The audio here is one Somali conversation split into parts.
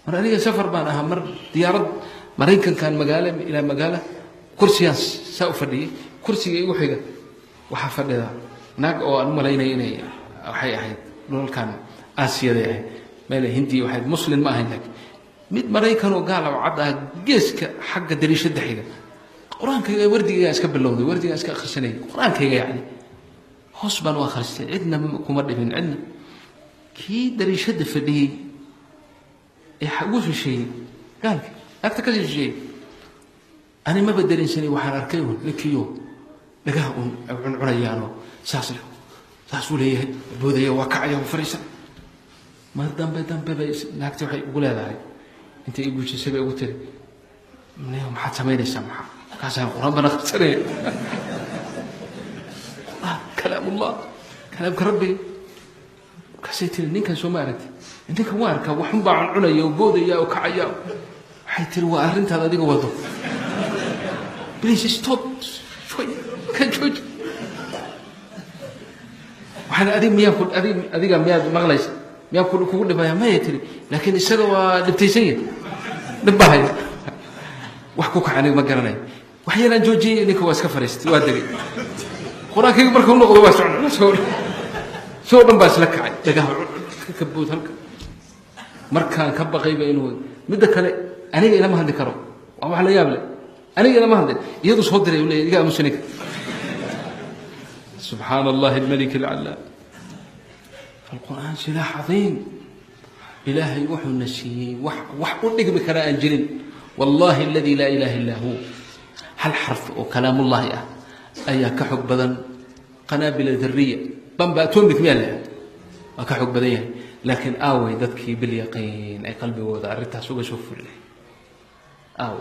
mar aniga safar baan ahaa mar diyaarad Mareykankan magaalo ila magaalo kursiyaas saa u fadhiyay kursiga igu xiga waxa fadhida naag oo aan malaynay inay waxay ahayd dhulkan Aasiyada ah meel Hindi waxay muslim ma ahayn mid Mareykan oo gaal ah cad ah geeska xagga dariishada xiga quraanka wardiga iska bilowday wardiga iska akhrisanay quraankayga yani hoos baan u akhristay cidna kuma dhibin cidna kii dariishada fadhiyay ee xagu shishay gaalka agta ka shishay ani ma bedelinsanay waxaan arkay ninkiyo dhagaha cuncunayaano saasuu leeyahay boodaya waa kacaya oo fariisan ma dambe bay naagta waxay ugu leedahay inta igu jisay ugu tiri maxaad samaynaysaa maxaa kaasaan quraan baan akhrisanay كلام الله كلام ربي كسيتني نينكا سو ما aragtay ninka waarka waxun baa cunaya oo boodaya oo kacaya waxay tiri waa arintaada adiga wado please stop شوي kan jooj waxaan adiga miyaad maqlaysa miyaa kugu dhibaya ma yitiri laakiin isaga waa dhibtaysan yahay dhibahay wax ku kacay ma garanay wax yaraan joojiyay ninka waa iska fariistay waa dagay قرآن كي بركون نقض واسعنا سو دم باس لك عاد دقاه كبوت هلك مركان كبقي بينه مدة كله أنا إلى ما هندي كرو أو على يابله أنا إلى ما هندي يدوس خضري ولا يلقى مسنك سبحان الله الملك العلا فالقرآن سلاح عظيم إلهي وحي النسي وح ودق بكراء الجليل والله الذي لا إله إلا هو هل حرف وكلام الله أيها كحب بدن قنابل ذرية بمبا تومك ميالها كحب بدنها لكن آوي ذاتك باليقين أي قلبي وضع رتها سوق شوف الله آوي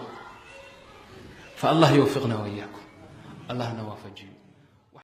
فالله يوفقنا وإياكم الله نوافجي